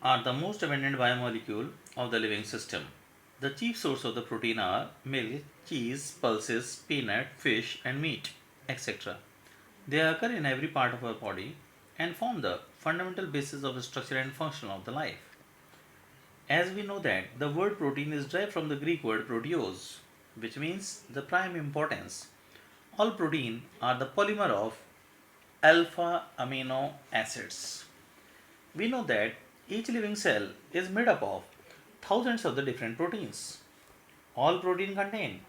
are the most abundant biomolecule of the living system. The chief source of the protein are milk, cheese, pulses, peanut, fish, and meat, etc. They occur in every part of our body and form the fundamental basis of the structure and function of the life. As we know that the word protein is derived from the Greek word proteose, which means the prime importance. All protein are the polymer of alpha amino acids. We know that each living cell is made up of thousands of the different proteins. All protein contain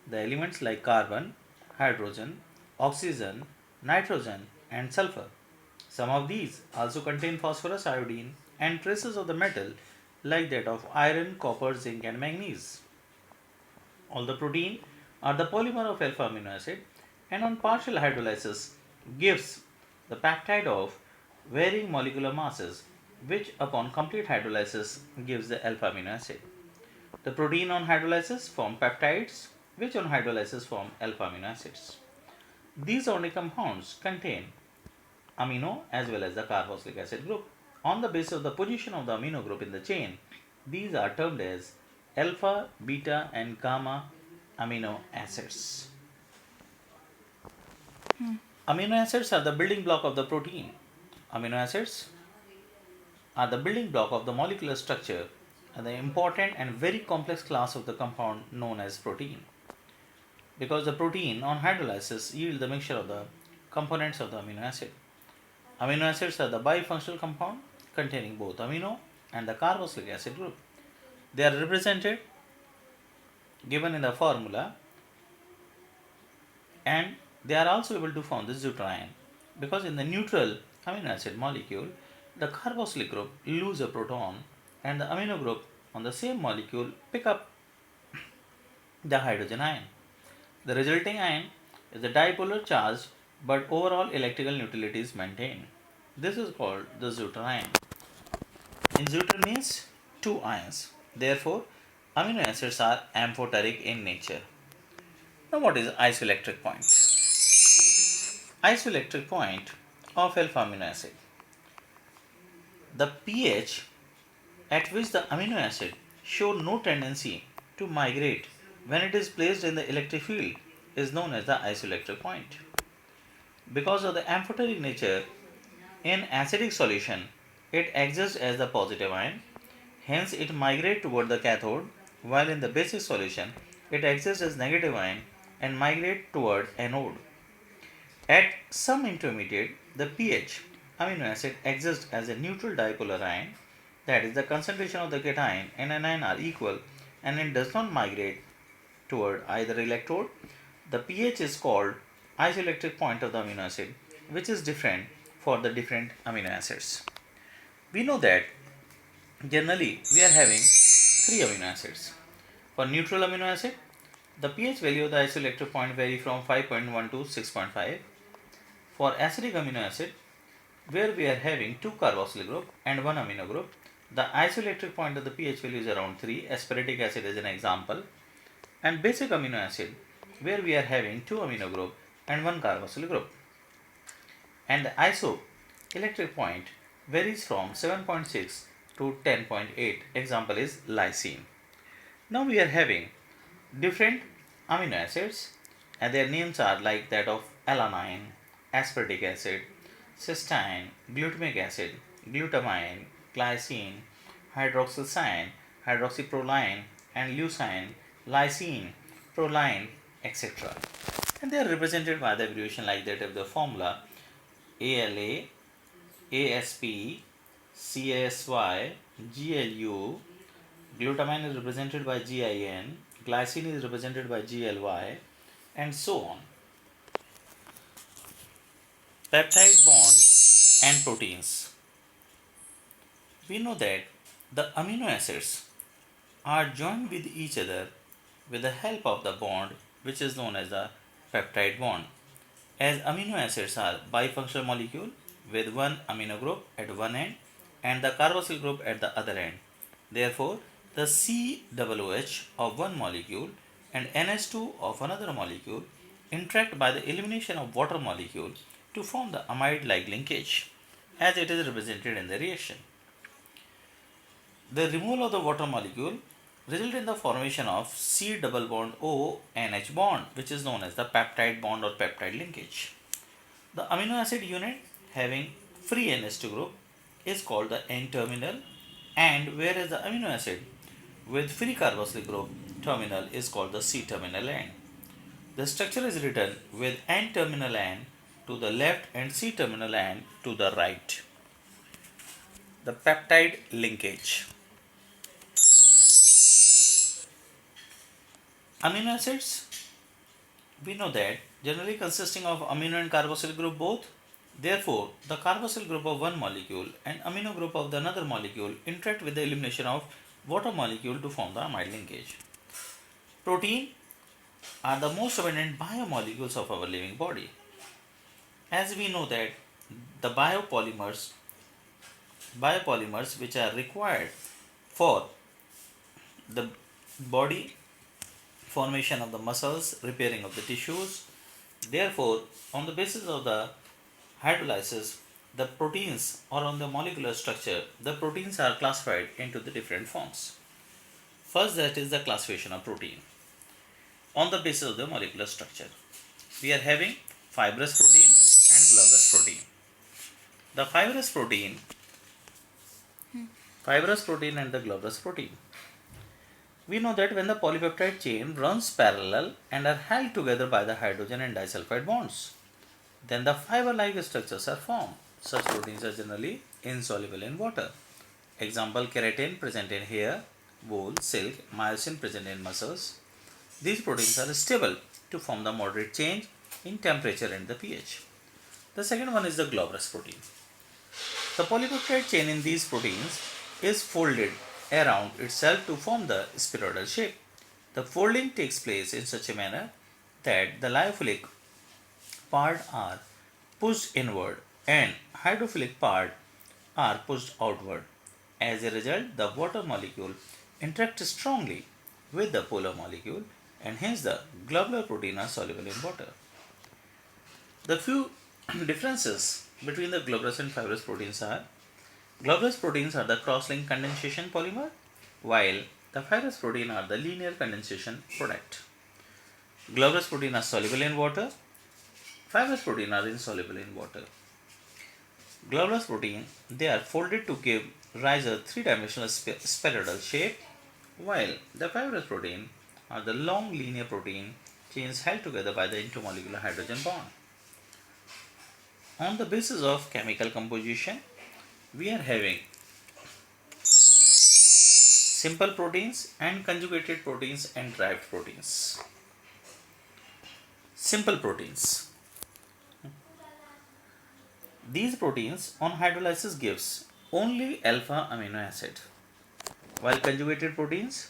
the elements like carbon, hydrogen, oxygen, nitrogen, and sulfur. Some of these also contain phosphorus, iodine, and traces of the metal like that of iron, copper, zinc, and manganese. All the protein are the polymer of alpha amino acid and on partial hydrolysis gives the peptide of varying molecular masses which upon complete hydrolysis gives the alpha amino acid. The protein on hydrolysis form peptides which on hydrolysis form alpha amino acids. These organic compounds contain amino as well as the carboxylic acid group. On the basis of the position of the amino group in the chain, these are termed as alpha, beta, and gamma amino acids. Amino acids are the building block of the protein. Amino acids are the building block of the molecular structure and the important and very complex class of the compound known as protein. Because the protein on hydrolysis yield the mixture of the components of the amino acid. Amino acids are the bifunctional compound containing both amino and the carboxylic acid group. They are represented given in the formula and they are also able to form the deuterion because in the neutral amino acid molecule the carboxylic group lose a proton and the amino group on the same molecule pick up the hydrogen ion. The resulting ion is a dipolar charge but overall electrical neutrality is maintained. This is called the deuterion. In deuter means two ions. Therefore, amino acids are amphoteric in nature. Now, what is isoelectric point? Isoelectric point of alpha amino acid. The pH at which the amino acid show no tendency to migrate when it is placed in the electric field is known as the isoelectric point. Because of the amphoteric nature, in acidic solution, it exists as the positive ion, hence it migrates toward the cathode, while in the basic solution, it exists as negative ion and migrates toward anode. At some intermediate, the pH amino acid exists as a neutral dipolar ion, that is, the concentration of the cation and anion are equal and it does not migrate toward either electrode. The pH is called isoelectric point of the amino acid, which is different for the different amino acids. We know that generally we are having three amino acids. For neutral amino acid, the pH value of the isoelectric point vary from 5.1 to 6.5. For acidic amino acid, where we are having two carboxyl group and one amino group, the isoelectric point of the pH value is around 3. Aspartic acid is an example. And basic amino acid, where we are having two amino group and one carboxyl group. And the isoelectric point varies from 7.6 to 10.8. Example is lysine. Now we are having different amino acids and their names are like that of alanine, aspartic acid, cysteine, glutamic acid, glutamine, glycine, hydroxycyanine, hydroxyproline, and leucine, lysine, proline, etc. And they are represented by the abbreviation like that of the formula ALA, ASP, CASY, GLU, glutamine is represented by GIN, glycine is represented by GLY, and so on. Peptide bond and proteins. We know that the amino acids are joined with each other with the help of the bond which is known as the peptide bond. As amino acids are bifunctional molecule with one amino group at one end and the carboxyl group at the other end. Therefore, the COOH of one molecule and NH2 of another molecule interact by the elimination of water molecule to form the amide-like linkage as it is represented in the reaction. The removal of the water molecule result in the formation of C double bond O NH bond, which is known as the peptide bond or peptide linkage. The amino acid unit having free NH2 group is called the N-terminal, and whereas the amino acid with free carboxylic group terminal is called the C-terminal end. The structure is written with N-terminal end to the left and C-terminal end to the right. The peptide linkage. Amino acids, we know that generally consisting of amino and carboxyl group both. Therefore, the carboxyl group of one molecule and amino group of the another molecule interact with the elimination of water molecule to form the amide linkage. Protein are the most abundant biomolecules of our living body. As we know that the biopolymers which are required for the body formation of the muscles, repairing of the tissues. Therefore, on the basis of the hydrolysis, the proteins or on the molecular structure, the proteins are classified into the different forms. First, that is the classification of protein. On the basis of the molecular structure, we are having fibrous protein and globus protein. The fibrous protein and the globus protein. We know that when the polypeptide chain runs parallel and are held together by the hydrogen and disulfide bonds, then the fiber-like structures are formed. Such proteins are generally insoluble in water. Example, keratin present in hair, wool, silk, myosin present in muscles. These proteins are stable to form the moderate change in temperature and the pH. The second one is the globus protein. The polypeptide chain in these proteins is folded around itself to form the spheroidal shape. The folding takes place in such a manner that the lyophilic part are pushed inward and hydrophilic part are pushed outward. As a result, the water molecule interacts strongly with the polar molecule, and hence the globular protein are soluble in water. The few differences between the globulus and fibrous proteins are: globulus proteins are the cross-linked condensation polymer, while the fibrous protein are the linear condensation product. Globulus protein are soluble in water, fibrous protein are insoluble in water. Globulus protein, they are folded to give rise a three-dimensional spheroidal shape, while the fibrous protein are the long linear protein chains held together by the intermolecular hydrogen bond. On the basis of chemical composition, we are having simple proteins and conjugated proteins and derived proteins. Simple proteins. These proteins on hydrolysis gives only alpha amino acid, while conjugated proteins,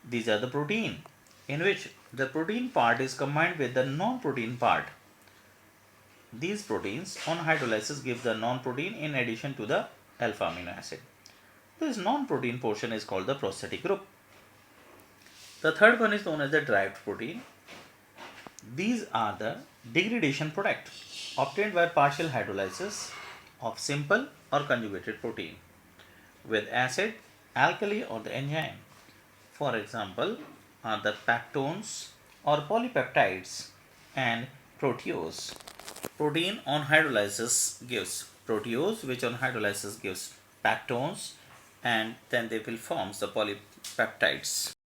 these are the protein in which the protein part is combined with the non-protein part. These proteins on hydrolysis give the non-protein in addition to the alpha amino acid. This non-protein portion is called the prosthetic group. The third one is known as the derived protein. These are the degradation product obtained by partial hydrolysis of simple or conjugated protein with acid, alkali or the enzyme. For example, are the peptones or polypeptides and proteose. Protein on hydrolysis gives proteose, which on hydrolysis gives peptones, and then they will form the polypeptides.